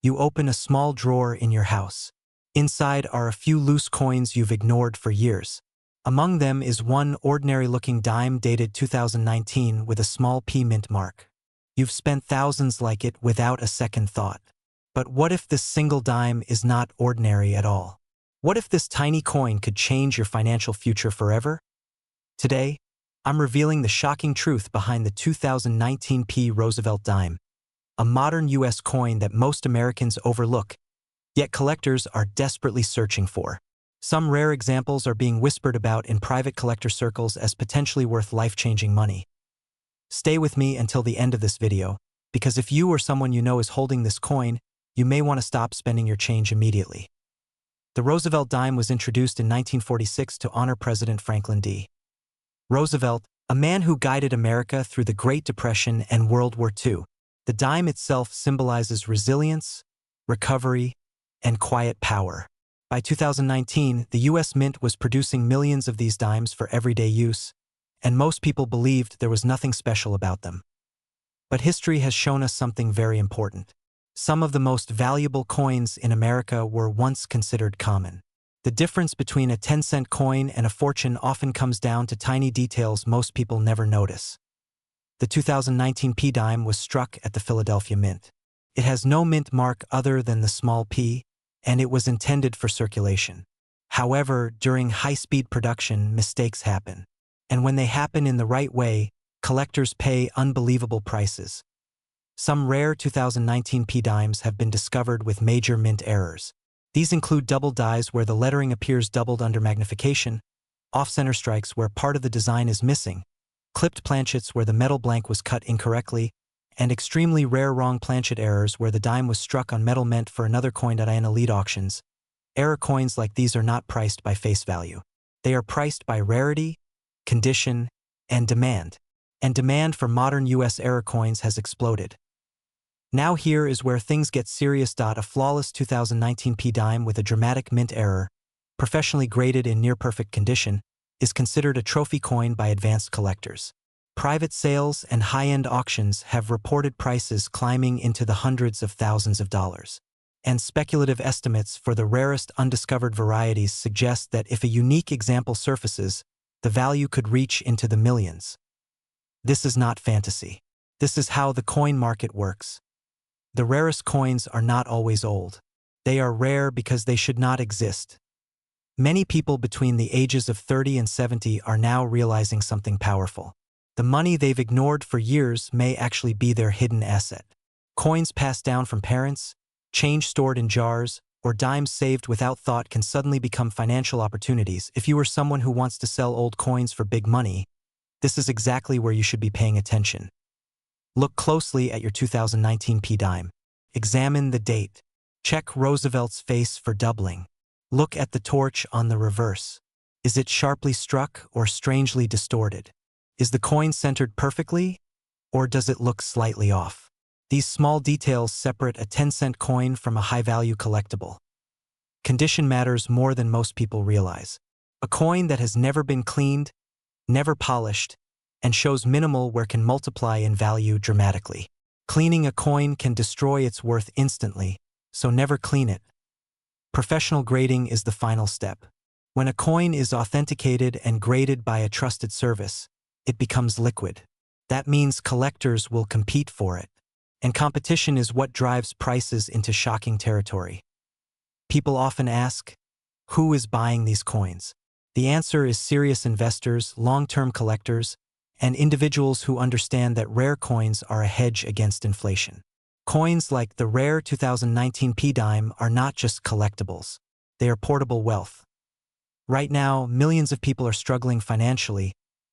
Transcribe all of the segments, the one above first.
You open a small drawer in your house. Inside are a few loose coins you've ignored for years. Among them is one ordinary-looking dime dated 2019 with a small P mint mark. You've spent thousands like it without a second thought. But what if this single dime is not ordinary at all? What if this tiny coin could change your financial future forever? Today, I'm revealing the shocking truth behind the 2019 P Roosevelt dime, a modern U.S. coin that most Americans overlook, yet collectors are desperately searching for. Some rare examples are being whispered about in private collector circles as potentially worth life-changing money. Stay with me until the end of this video, because if you or someone you know is holding this coin, you may want to stop spending your change immediately. The Roosevelt dime was introduced in 1946 to honor President Franklin D. Roosevelt, a man who guided America through the Great Depression and World War II. The dime itself symbolizes resilience, recovery, and quiet power. By 2019, the U.S. Mint was producing millions of these dimes for everyday use, and most people believed there was nothing special about them. But history has shown us something very important. Some of the most valuable coins in America were once considered common. The difference between a 10-cent coin and a fortune often comes down to tiny details most people never notice. The 2019 P dime was struck at the Philadelphia Mint. It has no mint mark other than the small p, and it was intended for circulation. However, during high-speed production, mistakes happen. And when they happen in the right way, collectors pay unbelievable prices. Some rare 2019 P dimes have been discovered with major mint errors. These include double dies where the lettering appears doubled under magnification, off-center strikes where part of the design is missing, clipped planchets where the metal blank was cut incorrectly, and extremely rare wrong planchet errors where the dime was struck on metal meant for another coin at elite auctions. Error coins like these are not priced by face value. They are priced by rarity, condition, and demand. And demand for modern U.S. error coins has exploded. Now here is where things get serious. A flawless 2019 P dime with a dramatic mint error, professionally graded in near-perfect condition, is considered a trophy coin by advanced collectors. Private sales and high-end auctions have reported prices climbing into the hundreds of thousands of dollars. And speculative estimates for the rarest undiscovered varieties suggest that if a unique example surfaces, the value could reach into the millions. This is not fantasy. This is how the coin market works. The rarest coins are not always old. They are rare because they should not exist. Many people between the ages of 30 and 70 are now realizing something powerful. The money they've ignored for years may actually be their hidden asset. Coins passed down from parents, change stored in jars, or dimes saved without thought can suddenly become financial opportunities. If you are someone who wants to sell old coins for big money, this is exactly where you should be paying attention. Look closely at your 2019 P dime. Examine the date. Check Roosevelt's face for doubling. Look at the torch on the reverse. Is it sharply struck or strangely distorted? Is the coin centered perfectly, or does it look slightly off? These small details separate a 10-cent coin from a high-value collectible. Condition matters more than most people realize. A coin that has never been cleaned, never polished, and shows minimal wear can multiply in value dramatically. Cleaning a coin can destroy its worth instantly, so never clean it. Professional grading is the final step. When a coin is authenticated and graded by a trusted service, it becomes liquid. That means collectors will compete for it. And competition is what drives prices into shocking territory. People often ask, who is buying these coins? The answer is serious investors, long-term collectors, and individuals who understand that rare coins are a hedge against inflation. Coins like the rare 2019 P dime are not just collectibles. They are portable wealth. Right now, millions of people are struggling financially,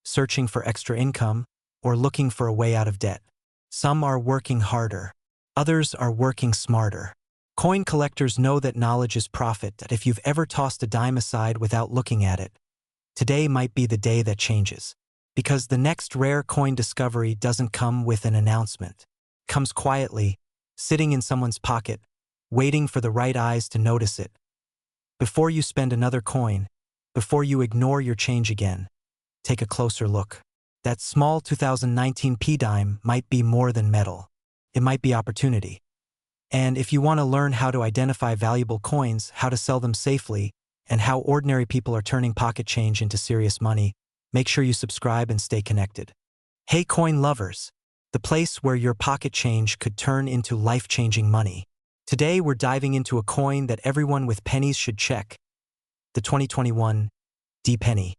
searching for extra income, or looking for a way out of debt. Some are working harder. Others are working smarter. Coin collectors know that knowledge is profit, that if you've ever tossed a dime aside without looking at it, today might be the day that changes. Because the next rare coin discovery doesn't come with an announcement. It comes quietly, sitting in someone's pocket, waiting for the right eyes to notice it. Before you spend another coin, before you ignore your change again, take a closer look. That small 2019 P dime might be more than metal. It might be opportunity. And if you want to learn how to identify valuable coins, how to sell them safely, and how ordinary people are turning pocket change into serious money, make sure you subscribe and stay connected. Hey coin lovers, the place where your pocket change could turn into life-changing money. Today we're diving into a coin that everyone with pennies should check, the 2021 D-penny.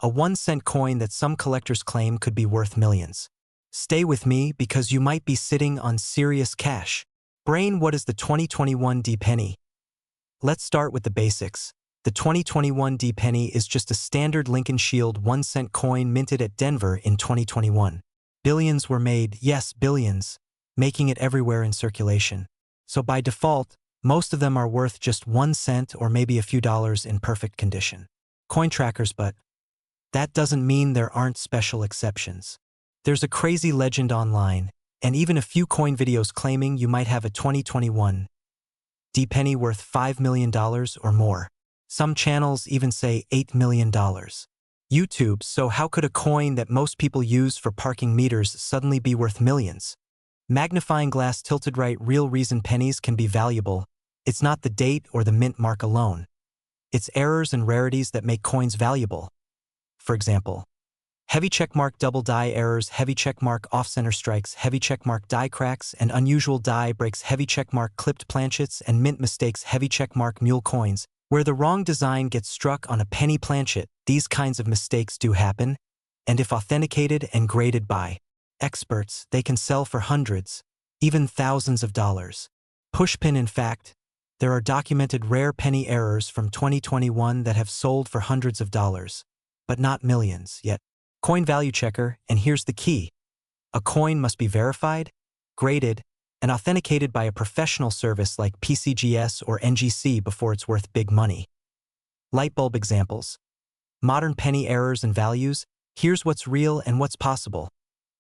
A 1-cent coin that some collectors claim could be worth millions. Stay with me because you might be sitting on serious cash. Brain, what is the 2021 D-penny? Let's start with the basics. The 2021 D-penny is just a standard Lincoln Shield 1-cent coin minted at Denver in 2021. Billions were made, yes, billions, making it everywhere in circulation. So by default, most of them are worth just 1 cent or maybe a few dollars in perfect condition. Coin trackers, but that doesn't mean there aren't special exceptions. There's a crazy legend online, and even a few coin videos claiming you might have a 2021 D-penny worth $5 million or more. Some channels even say $8 million. YouTube, so how could a coin that most people use for parking meters suddenly be worth millions? Magnifying glass tilted right. Real reason pennies can be valuable. It's not the date or the mint mark alone. It's errors and rarities that make coins valuable. For example, heavy checkmark double die errors, heavy checkmark off-center strikes, heavy checkmark die cracks, and unusual die breaks, heavy checkmark clipped planchets, and mint mistakes, heavy checkmark mule coins, where the wrong design gets struck on a penny planchet. These kinds of mistakes do happen, and if authenticated and graded by experts, they can sell for hundreds, even thousands of dollars. Pushpin, in fact, there are documented rare penny errors from 2021 that have sold for hundreds of dollars, but not millions yet. Coin value checker, and here's the key. A coin must be verified, graded, and authenticated by a professional service like PCGS or NGC before it's worth big money. Lightbulb examples. Modern penny errors and values. Here's what's real and what's possible.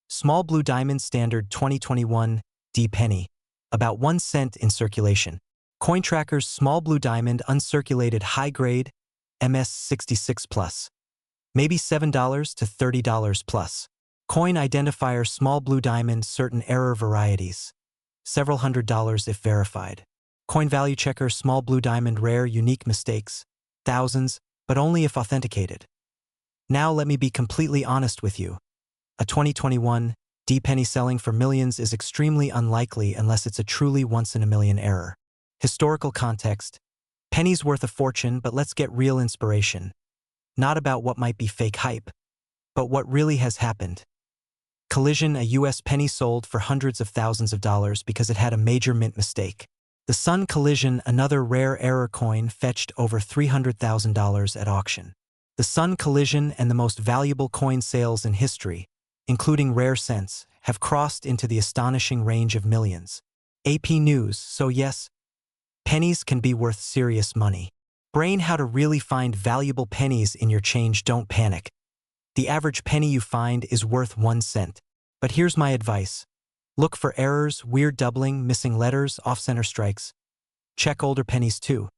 Small blue diamond standard 2021 D-penny, about 1 cent in circulation. Coin trackers small blue diamond uncirculated high grade MS66 plus. Maybe $7 to $30 plus. Coin identifier small blue diamond certain error varieties. Several $100s if verified. Coin value checker small blue diamond rare unique mistakes. Thousands, but only if authenticated. Now let me be completely honest with you. A 2021 D-penny selling for millions is extremely unlikely unless it's a truly once-in-a-million error. Historical context. Pennies worth a fortune, but let's get real inspiration. Not about what might be fake hype, but what really has happened. Collision, a US penny sold for hundreds of thousands of dollars because it had a major mint mistake. The Sun Collision, another rare error coin, fetched over $300,000 at auction. The Sun Collision and the most valuable coin sales in history, including rare cents, have crossed into the astonishing range of millions. AP News, so yes, pennies can be worth serious money. Brain, how to really find valuable pennies in your change. Don't panic. The average penny you find is worth 1 cent. But here's my advice. Look for errors, weird doubling, missing letters, off-center strikes. Check older pennies too,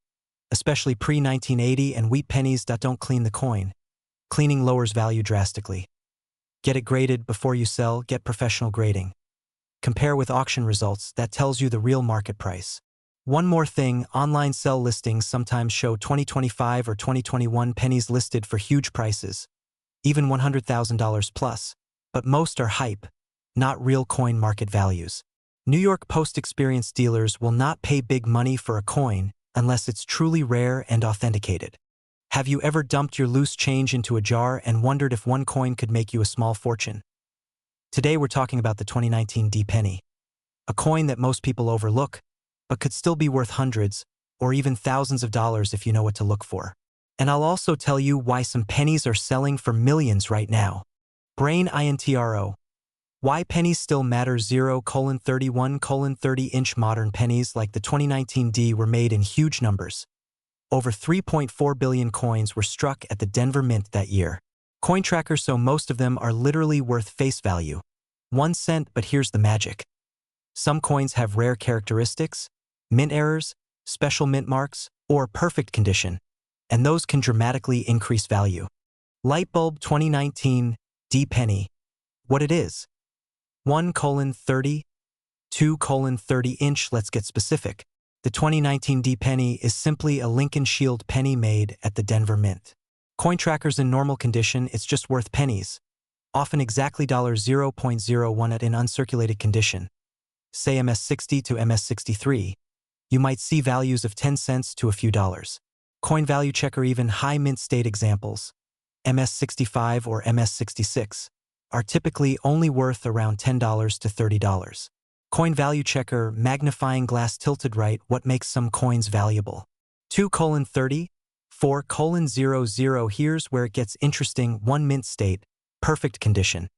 especially pre-1980 and wheat pennies that don't clean the coin. Cleaning lowers value drastically. Get it graded before you sell. Get professional grading. Compare with auction results. That tells you the real market price. One more thing, online sell listings sometimes show 2025 or 2021 pennies listed for huge prices, even $100,000 plus, but most are hype, not real coin market values. New York Post experienced dealers will not pay big money for a coin unless it's truly rare and authenticated. Have you ever dumped your loose change into a jar and wondered if one coin could make you a small fortune? Today we're talking about the 2019 D-penny, a coin that most people overlook, but could still be worth hundreds or even thousands of dollars if you know what to look for. And I'll also tell you why some pennies are selling for millions right now. Brain intro. Why pennies still matter. 0:31:30-inch modern pennies like the 2019 D were made in huge numbers. Over 3.4 billion coins were struck at the Denver Mint that year. Coin trackers, so most of them are literally worth face value. 1 cent, but here's the magic. Some coins have rare characteristics, mint errors, special mint marks, or perfect condition, and those can dramatically increase value. Lightbulb 2019 D-penny. What it is. 1:30 2:30". Let's get specific. The 2019 D penny is simply a Lincoln Shield penny made at the Denver Mint. Coin trackers in normal condition, it's just worth pennies, often exactly $0.01 at in uncirculated condition, say MS60 to MS63, you might see values of 10 cents to a few dollars. Coin value checker, even high mint state examples, MS65 or MS66, are typically only worth around $10 to $30. Coin value checker, magnifying glass tilted right, what makes some coins valuable. 2:30, 4:00. Here's where it gets interesting. 1 mint state, perfect condition.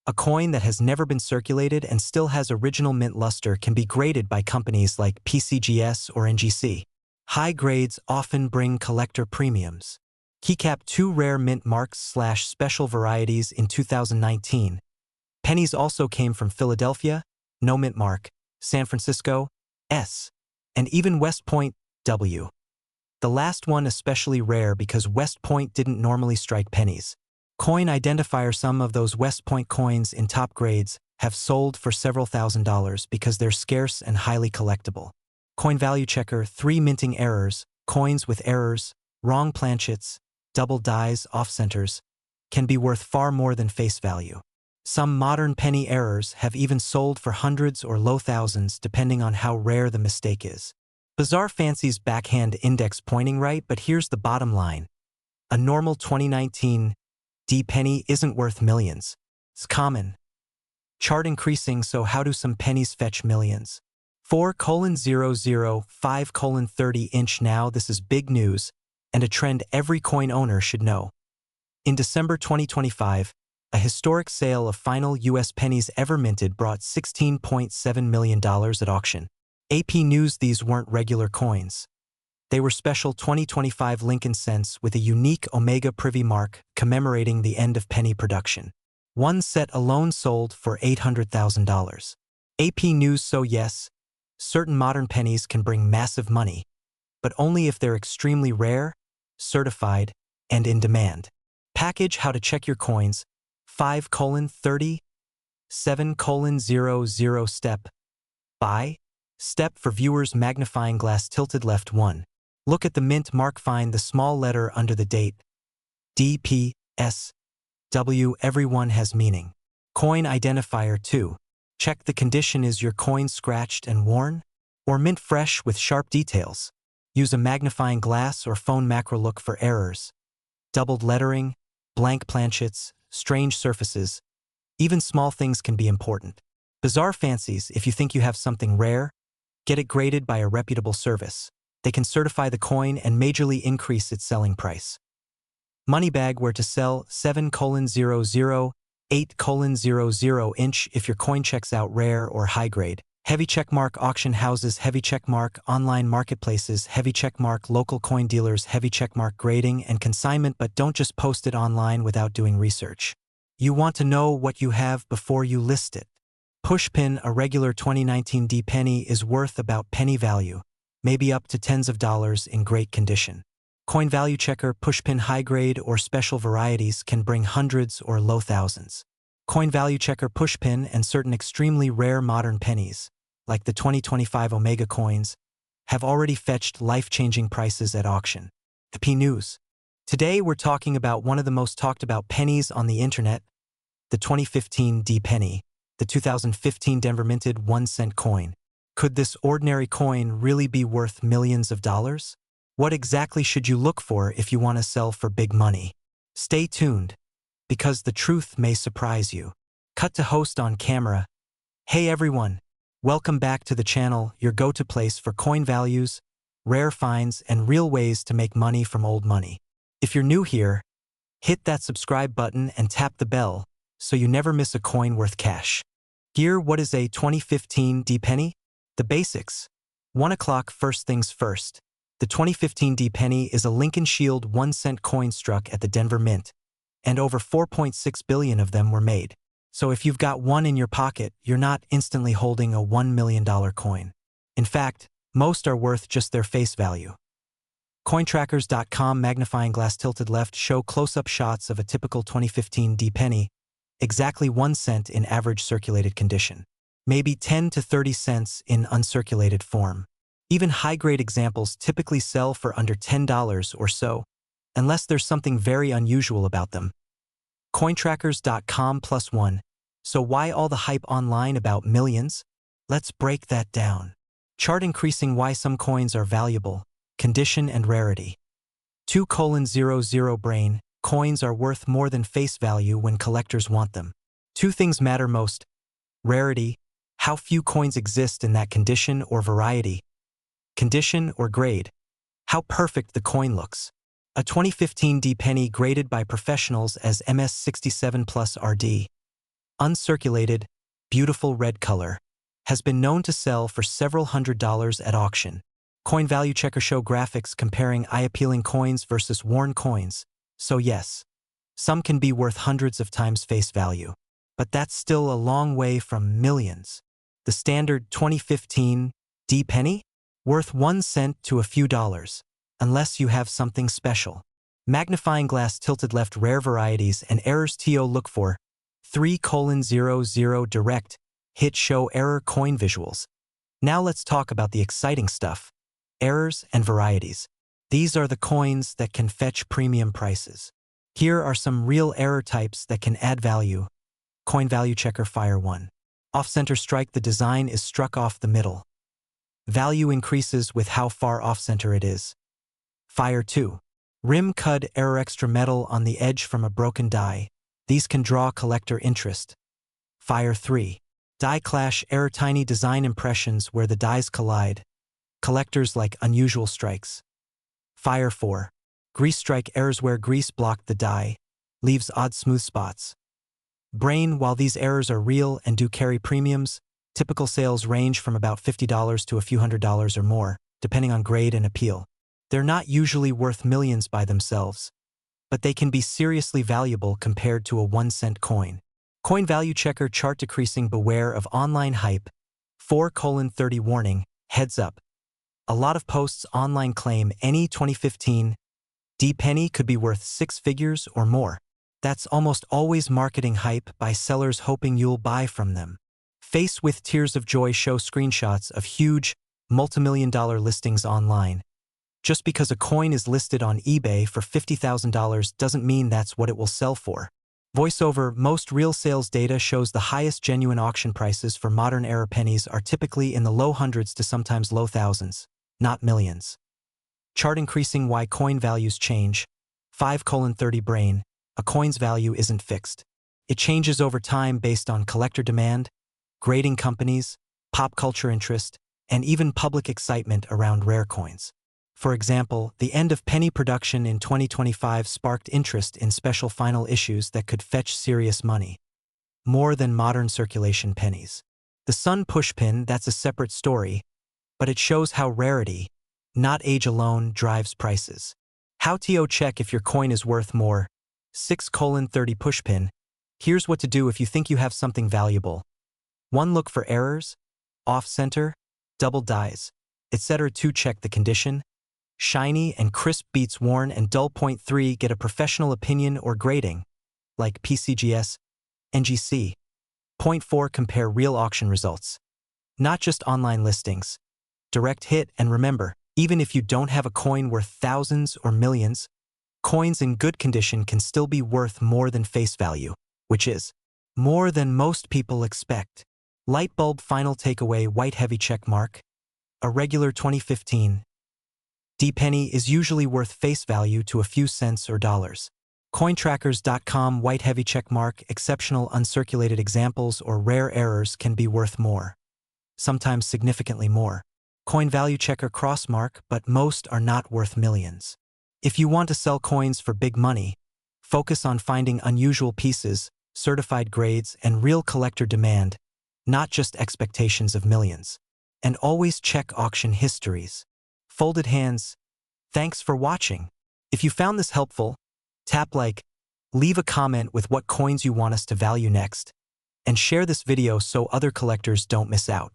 A coin that has never been circulated and still has original mint luster can be graded by companies like PCGS or NGC. High grades often bring collector premiums. Keycap 2 rare mint marks / special varieties in 2019. Pennies also came from Philadelphia, no mint mark, San Francisco, S, and even West Point, W. The last one especially rare because West Point didn't normally strike pennies. Coin identifier, some of those West Point coins in top grades have sold for several $1,000s because they're scarce and highly collectible. Coin value checker, 3 minting errors, coins with errors, wrong planchets, double dies, off-centers, can be worth far more than face value. Some modern penny errors have even sold for hundreds or low thousands depending on how rare the mistake is. Bizarre fancies backhand index pointing right, but here's the bottom line. A normal 2019 D penny isn't worth millions. It's common. Chart increasing, so how do some pennies fetch millions? 4:00, 5:30". Now this is big news and a trend every coin owner should know. In December 2025, a historic sale of final US pennies ever minted brought $16.7 million at auction. AP News, these weren't regular coins. They were special 2025 Lincoln cents with a unique Omega Privy mark commemorating the end of penny production. One set alone sold for $800,000. AP News. So yes, certain modern pennies can bring massive money, but only if they're extremely rare, certified, and in demand. Package, how to check your coins, 5:30, 7:00. Step. Buy. Step for viewers, magnifying glass tilted left 1. Look at the mint mark, find the small letter under the date. DPS. W. Everyone has meaning. Coin identifier 2. Check the condition. Is your coin scratched and worn? Or mint fresh with sharp details? Use a magnifying glass or phone macro look for errors. Doubled lettering, blank planchets, strange surfaces. Even small things can be important. Bizarre fancies, if you think you have something rare, get it graded by a reputable service. They can certify the coin and majorly increase its selling price. Moneybag, where to sell, 7:00, 8:00. If your coin checks out rare or high grade. Heavy checkmark, auction houses, heavy checkmark, online marketplaces, heavy checkmark, local coin dealers, heavy checkmark, grading and consignment. But don't just post it online without doing research. You want to know what you have before you list it. Pushpin, a regular 2019 D penny is worth about penny value, maybe up to tens of dollars in great condition. Coin value checker, pushpin high grade or special varieties can bring hundreds or low thousands. Coin value checker, pushpin and certain extremely rare modern pennies, like the 2025 Omega coins, have already fetched life-changing prices at auction. AP News. Today we're talking about one of the most talked about pennies on the internet, the 2015 D penny, the 2015 Denver minted 1-cent coin. Could this ordinary coin really be worth millions of dollars? What exactly should you look for if you want to sell for big money? Stay tuned, because the truth may surprise you. Cut to host on camera. Hey everyone, welcome back to the channel, your go-to place for coin values, rare finds, and real ways to make money from old money. If you're new here, hit that subscribe button and tap the bell so you never miss a coin worth cash. Here, what is a 2015 D penny? The basics. 1 o'clock, first things first. The 2015 D penny is a Lincoln Shield 1-cent coin struck at the Denver Mint, and over 4.6 billion of them were made. So if you've got one in your pocket, you're not instantly holding a $1 million coin. In fact, most are worth just their face value. Cointrackers.com magnifying glass tilted left show close-up shots of a typical 2015 D penny, exactly 1 cent in average circulated condition. maybe 10 to 30 cents in uncirculated form. Even high-grade examples typically sell for under $10 or so, unless there's something very unusual about them. Cointrackers.com +1. So why all the hype online about millions? Let's break that down. Chart increasing why some coins are valuable, condition and rarity. 2:00 brain, coins are worth more than face value when collectors want them. Two things matter most: rarity, how few coins exist in that condition or variety; condition or grade, how perfect the coin looks. A 2015 D penny graded by professionals as MS67 plus RD. Uncirculated, beautiful red color. Has been known to sell for several $100s at auction. Coin value checker show graphics comparing eye-appealing coins versus worn coins. So yes, some can be worth hundreds of times face value. But that's still a long way from millions. The standard 2015 D penny? Worth 1 cent to a few dollars. Unless you have something special. Magnifying glass tilted left rare varieties and errors to look for. 3:00 direct, hit show error coin visuals. Now let's talk about the exciting stuff. Errors and varieties. These are the coins that can fetch premium prices. Here are some real error types that can add value. Coin value checker Fire 1. Off-center strike, the design is struck off the middle. Value increases with how far off-center it is. Fire 2. Rim cud error, extra metal on the edge from a broken die. These can draw collector interest. Fire 3. Die clash error, tiny design impressions where the dies collide. Collectors like unusual strikes. Fire 4. Grease strike errors where grease blocked the die, leaves odd smooth spots. Brain, while these errors are real and do carry premiums, typical sales range from about $50 to a few $100s or more, depending on grade and appeal. They're not usually worth millions by themselves, but they can be seriously valuable compared to a 1-cent coin. Coin value checker chart decreasing, beware of online hype. 4:30 warning, heads up. A lot of posts online claim any 2015 D penny could be worth 6 figures or more. That's almost always marketing hype by sellers hoping you'll buy from them. Face with tears of joy show screenshots of huge, multimillion-dollar listings online. Just because a coin is listed on eBay for $50,000 doesn't mean that's what it will sell for. Voiceover, most real sales data shows the highest genuine auction prices for modern era pennies are typically in the low hundreds to sometimes low thousands, not millions. Chart increasing why coin values change. 5:30 brain, a coin's value isn't fixed. It changes over time based on collector demand, grading companies, pop culture interest, and even public excitement around rare coins. For example, the end of penny production in 2025 sparked interest in special final issues that could fetch serious money. More than modern circulation pennies. The Sun pushpin, that's a separate story, but it shows how rarity, not age alone, drives prices. How to check if your coin is worth more. 6:30 pushpin. Here's what to do if you think you have something valuable. 1. Look for errors, off-center, double dies, etc. 2. Check the condition. Shiny and crisp beats worn and dull. 3. Get a professional opinion or grading, like PCGS, NGC. 4. Compare real auction results, not just online listings. Direct hit, and remember, even if you don't have a coin worth thousands or millions, coins in good condition can still be worth more than face value, which is more than most people expect. Light bulb final takeaway, white heavy check mark. A regular 2015 D penny is usually worth face value to a few cents or dollars. Cointrackers.com white heavy check mark, exceptional uncirculated examples or rare errors can be worth more. Sometimes significantly more. Coin value checker cross mark, but most are not worth millions. If you want to sell coins for big money, focus on finding unusual pieces, certified grades, and real collector demand, not just expectations of millions. And always check auction histories. Folded hands. Thanks for watching. If you found this helpful, tap like, leave a comment with what coins you want us to value next, and share this video so other collectors don't miss out.